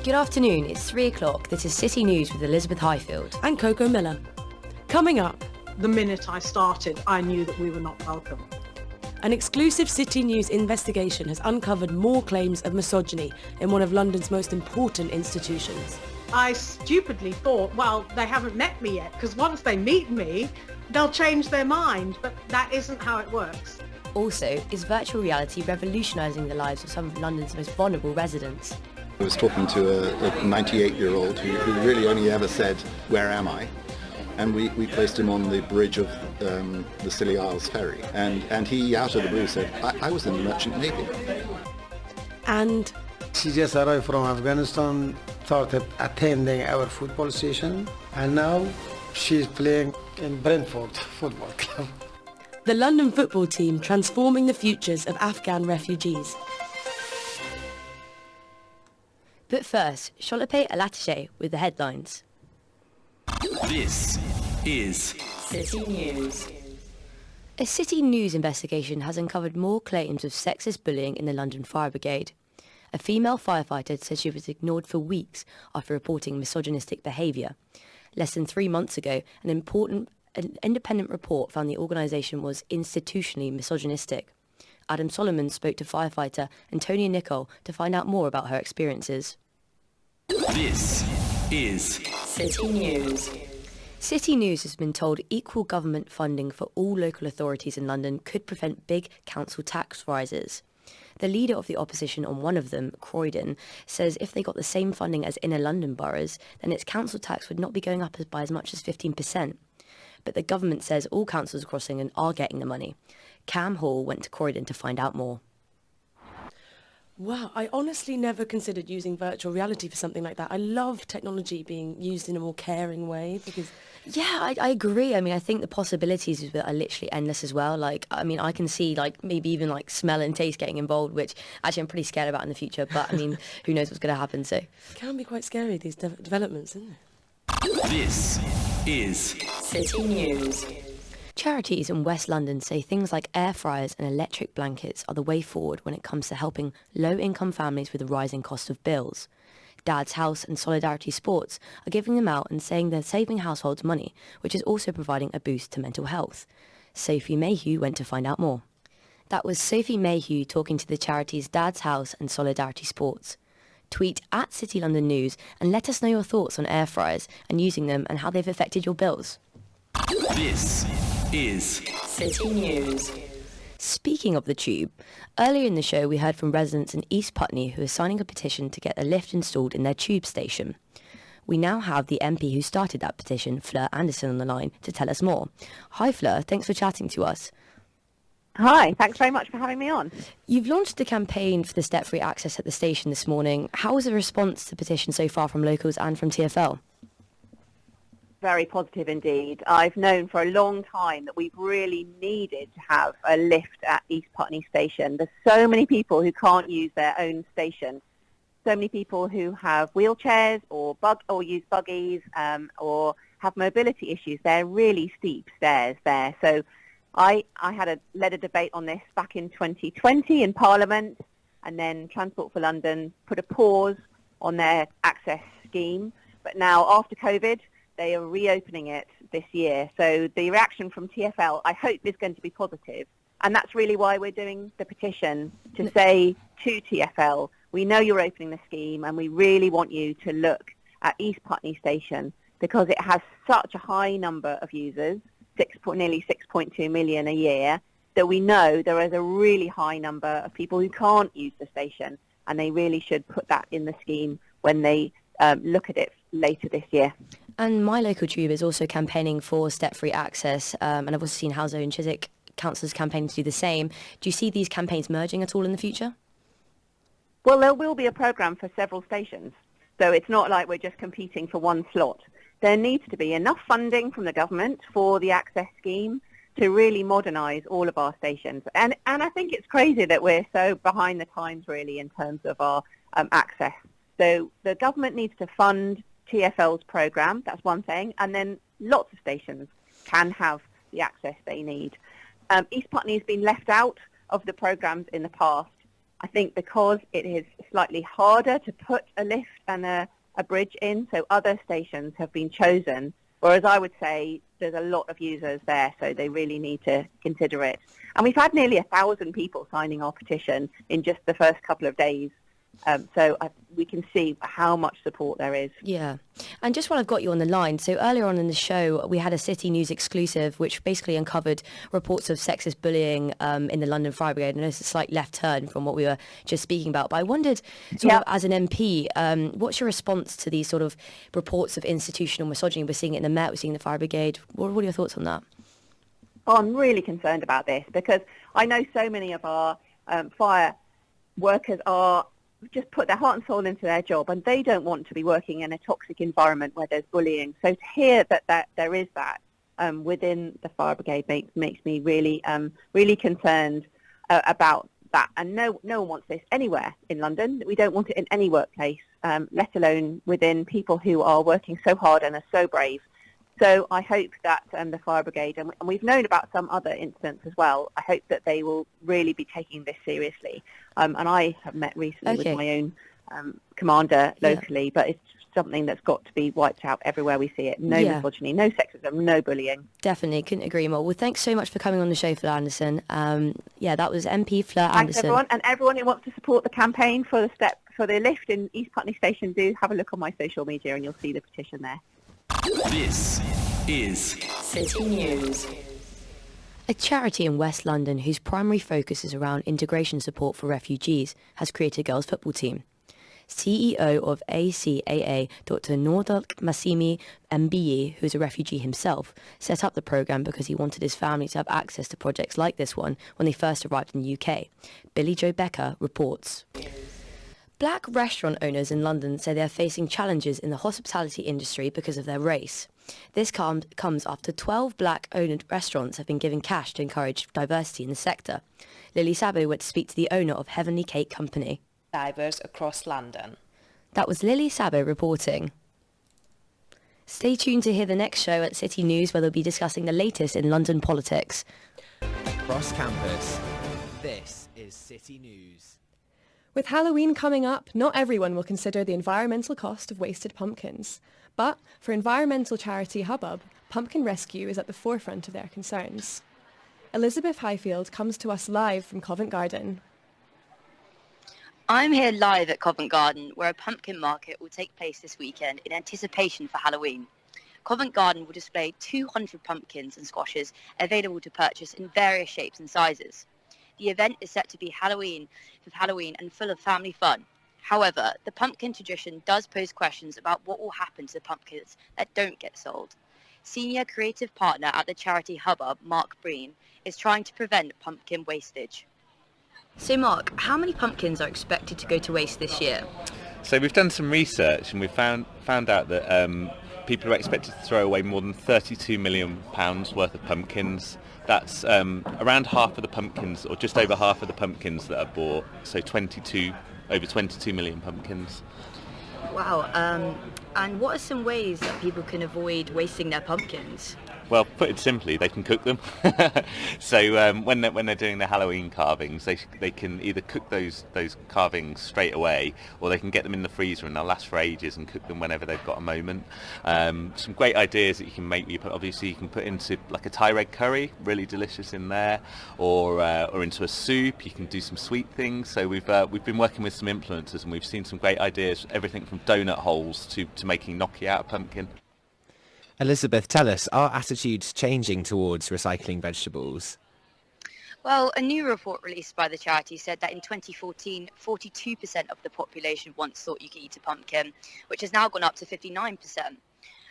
Good afternoon, it's 3 o'clock. This is City News with Elizabeth Highfield. And Coco Miller. Coming up, the minute I started, I knew that we were not welcome. An exclusive City News investigation has uncovered more claims of misogyny in one of London's most important institutions. I stupidly thought, well, they haven't met me yet, because once they meet me, they'll change their mind, but that isn't how it works. Also, is virtual reality revolutionising the lives of some of London's most vulnerable residents? I was talking to a 98-year-old who really only ever said, "Where am I?" And we placed him on the bridge of the Scilly Isles ferry. And he, out of the blue, said, I was in the Merchant Navy. And she just arrived from Afghanistan, started attending our football session, and now she's playing in Brentford Football Club. The London football team transforming the futures of Afghan refugees. But first, Sholape Alatashe with the headlines. This is City News. A City News investigation has uncovered more claims of sexist bullying in the London Fire Brigade. A female firefighter says she was ignored for weeks after reporting misogynistic behaviour. Less than 3 months ago, an independent report found the organisation was institutionally misogynistic. Adam Solomon spoke to firefighter Antonia Nicole to find out more about her experiences. This is City News. City News has been told equal government funding for all local authorities in London could prevent big council tax rises. The leader of the opposition on one of them, Croydon, says if they got the same funding as inner London boroughs, then its council tax would not be going up by as much as 15%. But the government says all councils across England are getting the money. Cam Hall went to Croydon to find out more. Wow, I honestly never considered using virtual reality for something like that. I love technology being used in a more caring way because... Yeah, I agree. I mean, I think the possibilities are literally endless as well. Like, I mean, I can see, like, maybe even, like, smell and taste getting involved, which actually I'm pretty scared about in the future. But, I mean, who knows what's going to happen, so... It can be quite scary, these developments, isn't it? This is City News. Charities in West London say things like air fryers and electric blankets are the way forward when it comes to helping low-income families with the rising cost of bills. Dad's House and Solidarity Sports are giving them out and saying they're saving households money, which is also providing a boost to mental health. Sophie Mayhew went to find out more. That was Sophie Mayhew talking to the charities Dad's House and Solidarity Sports. Tweet at City London News and let us know your thoughts on air fryers and using them and how they've affected your bills. This is City News. Speaking of the tube, earlier in the show we heard from residents in East Putney who are signing a petition to get a lift installed in their tube station. We now have the MP who started that petition, Fleur Anderson, on the line to tell us more. Hi Fleur, thanks for chatting to us. Hi, thanks very much for having me on. You've launched the campaign for the step-free access at the station this morning. How was the response to the petition so far from locals and from TfL? Very positive indeed. I've known for a long time that we've really needed to have a lift at East Putney Station. There's so many people who can't use their own station. So many people who have wheelchairs or use buggies or have mobility issues. They're really steep stairs there. So I led a debate on this back in 2020 in Parliament, and then Transport for London put a pause on their access scheme. But now after COVID, they are reopening it this year. So the reaction from TfL, I hope, is going to be positive. And that's really why we're doing the petition, to say to TfL, we know you're opening the scheme and we really want you to look at East Putney Station because it has such a high number of users, nearly 6.2 million a year, that we know there is a really high number of people who can't use the station, and they really should put that in the scheme when they look at it later this year. And my local tube is also campaigning for step-free access, and I've also seen Hounslow and Chiswick councillors campaigning to do the same. Do you see these campaigns merging at all in the future? Well, there will be a programme for several stations, so it's not like we're just competing for one slot. There needs to be enough funding from the government for the access scheme to really modernise all of our stations. And I think it's crazy that we're so behind the times, really, in terms of our access. So the government needs to fund TfL's programme, that's one thing, and then lots of stations can have the access they need. East Putney has been left out of the programmes in the past, I think because it is slightly harder to put a lift and a bridge in, so other stations have been chosen, whereas I would say there's a lot of users there, so they really need to consider it. And we've had nearly 1,000 people signing our petition in just the first couple of days. So we can see how much support there is. Yeah. And just while I've got you on the line, so earlier on in the show, we had a City News exclusive, which basically uncovered reports of sexist bullying in the London Fire Brigade. I know it's a slight left turn from what we were just speaking about, but I wondered, sort of, as an MP, what's your response to these sort of reports of institutional misogyny? We're seeing it in the Met, we're seeing the Fire Brigade. What are your thoughts on that? Oh, I'm really concerned about this because I know so many of our fire workers are just put their heart and soul into their job, and they don't want to be working in a toxic environment where there's bullying. So to hear that there is that within the fire brigade makes me really really concerned about that. And no one wants this anywhere in London. We don't want it in any workplace, let alone within people who are working so hard and are so brave. So I hope that the fire brigade, and we've known about some other incidents as well, I hope that they will really be taking this seriously. And I have met recently with my own commander locally, but it's something that's got to be wiped out everywhere we see it. No misogyny, no sexism, no bullying. Definitely, couldn't agree more. Well, thanks so much for coming on the show, Fleur Anderson. That was MP Fleur Anderson. Thanks everyone, and everyone who wants to support the campaign for the lift in East Putney Station, do have a look on my social media and you'll see the petition there. This is City News. A charity in West London whose primary focus is around integration support for refugees has created a girls' football team. CEO of ACAA, Dr. Nordal Massimi MBE, who is a refugee himself, set up the programme because he wanted his family to have access to projects like this one when they first arrived in the UK. Billy Joe Becker reports. Black restaurant owners in London say they are facing challenges in the hospitality industry because of their race. This comes after 12 black-owned restaurants have been given cash to encourage diversity in the sector. Lily Sabo went to speak to the owner of Heavenly Cake Company. Divers across London. That was Lily Sabo reporting. Stay tuned to hear the next show at City News, where they'll be discussing the latest in London politics. Across campus, this is City News. With Halloween coming up, not everyone will consider the environmental cost of wasted pumpkins. But for environmental charity Hubbub, pumpkin rescue is at the forefront of their concerns. Elizabeth Highfield comes to us live from Covent Garden. I'm here live at Covent Garden, where a pumpkin market will take place this weekend in anticipation for Halloween. Covent Garden will display 200 pumpkins and squashes available to purchase in various shapes and sizes. The event is set to be Halloween and full of family fun. However, the pumpkin tradition does pose questions about what will happen to the pumpkins that don't get sold. Senior creative partner at the charity Hubbub, Mark Breen, is trying to prevent pumpkin wastage. So Mark, how many pumpkins are expected to go to waste this year? So we've done some research and we've found out that people are expected to throw away more than £32 million worth of pumpkins. That's around half of the pumpkins, or just over half of the pumpkins that are bought, so over 22 million pumpkins. Wow, and what are some ways that people can avoid wasting their pumpkins? Well, put it simply, they can cook them. So when they're doing their Halloween carvings, they can either cook those carvings straight away, or they can get them in the freezer and they'll last for ages and cook them whenever they've got a moment. Some great ideas that you can make. Obviously, you can put into like a Thai red curry, really delicious in there, or into a soup. You can do some sweet things. So we've been working with some influencers and we've seen some great ideas. Everything from donut holes to making gnocchi out of pumpkin. Elizabeth, tell us, are attitudes changing towards recycling vegetables? Well, a new report released by the charity said that in 2014, 42% of the population once thought you could eat a pumpkin, which has now gone up to 59%.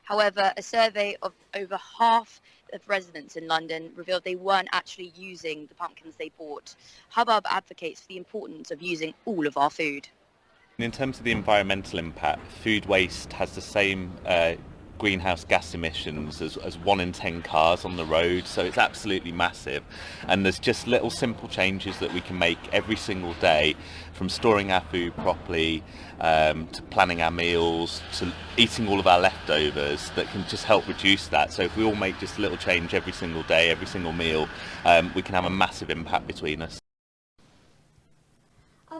However, a survey of over half of residents in London revealed they weren't actually using the pumpkins they bought. Hubbub advocates for the importance of using all of our food. In terms of the environmental impact, food waste has the same greenhouse gas emissions as 1 in 10 cars on the road, so it's absolutely massive. And there's just little simple changes that we can make every single day, from storing our food properly to planning our meals to eating all of our leftovers, that can just help reduce that. So if we all make just a little change every single day, every single meal, we can have a massive impact between us.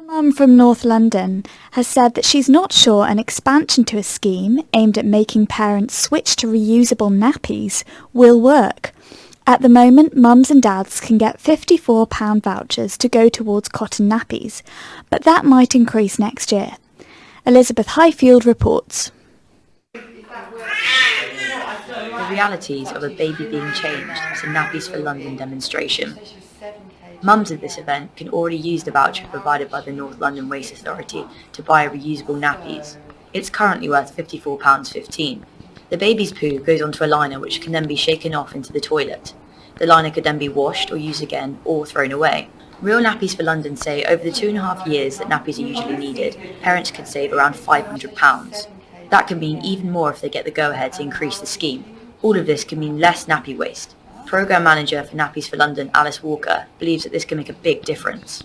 Mum from North London has said that she's not sure an expansion to a scheme aimed at making parents switch to reusable nappies will work. At the moment, mums and dads can get £54 vouchers to go towards cotton nappies, but that might increase next year. Elizabeth Highfield reports. The realities of a baby being changed to Nappies for London demonstration. Mums at this event can already use the voucher provided by the North London Waste Authority to buy reusable nappies. It's currently worth £54.15. The baby's poo goes onto a liner which can then be shaken off into the toilet. The liner could then be washed or used again or thrown away. Real Nappies for London say over the 2.5 years that nappies are usually needed, parents could save around £500. That can mean even more if they get the go-ahead to increase the scheme. All of this can mean less nappy waste. Programme Manager for Nappies for London, Alice Walker, believes that this can make a big difference.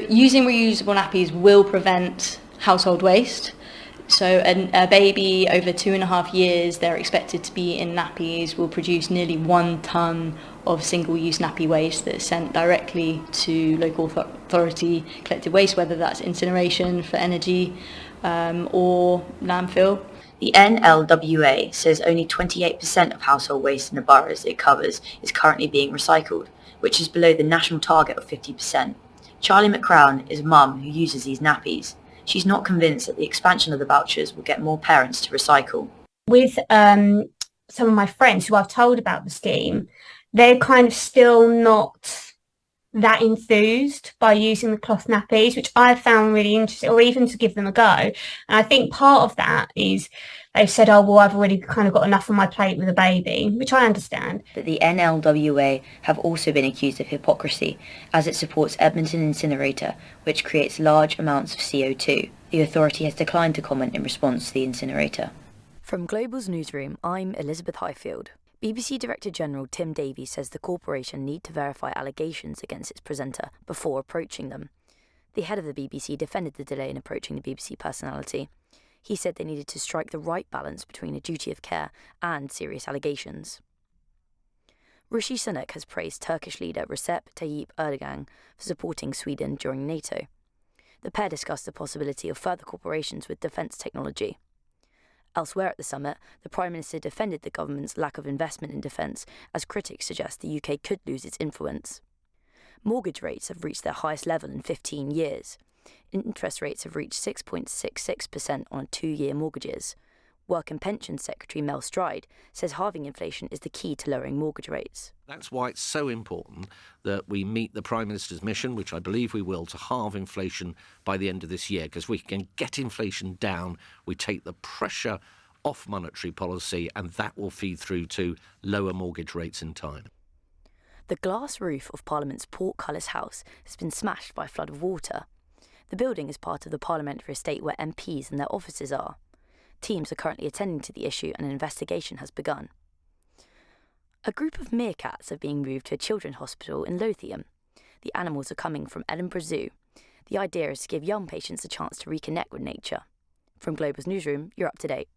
Using reusable nappies will prevent household waste. So a baby over 2.5 years, they're expected to be in nappies, will produce nearly 1 tonne of single-use nappy waste that's sent directly to local authority collected waste, whether that's incineration for energy or landfill. The NLWA says only 28% of household waste in the boroughs it covers is currently being recycled, which is below the national target of 50%. Charlie McCrown is a mum who uses these nappies. She's not convinced that the expansion of the vouchers will get more parents to recycle. With some of my friends who I've told about the scheme, they're kind of still not that enthused by using the cloth nappies, which I've found really interesting, or even to give them a go. And I think part of that is they've said, oh, well, I've already kind of got enough on my plate with a baby, which I understand. But the NLWA have also been accused of hypocrisy, as it supports Edmonton Incinerator, which creates large amounts of CO2. The authority has declined to comment in response to the incinerator. From Global's newsroom, I'm Elizabeth Highfield. BBC Director General Tim Davies says the corporation need to verify allegations against its presenter before approaching them. The head of the BBC defended the delay in approaching the BBC personality. He said they needed to strike the right balance between a duty of care and serious allegations. Rishi Sunak has praised Turkish leader Recep Tayyip Erdogan for supporting Sweden during NATO. The pair discussed the possibility of further cooperations with defence technology. Elsewhere at the summit, the Prime Minister defended the government's lack of investment in defence, as critics suggest the UK could lose its influence. Mortgage rates have reached their highest level in 15 years. Interest rates have reached 6.66% on 2-year mortgages. Work and Pensions Secretary Mel Stride says halving inflation is the key to lowering mortgage rates. That's why it's so important that we meet the Prime Minister's mission, which I believe we will, to halve inflation by the end of this year, because we can get inflation down, we take the pressure off monetary policy, and that will feed through to lower mortgage rates in time. The glass roof of Parliament's Portcullis House has been smashed by a flood of water. The building is part of the parliamentary estate where MPs and their offices are. Teams are currently attending to the issue and an investigation has begun. A group of meerkats are being moved to a children's hospital in Lothian. The animals are coming from Edinburgh Zoo. The idea is to give young patients a chance to reconnect with nature. From Global's newsroom, you're up to date.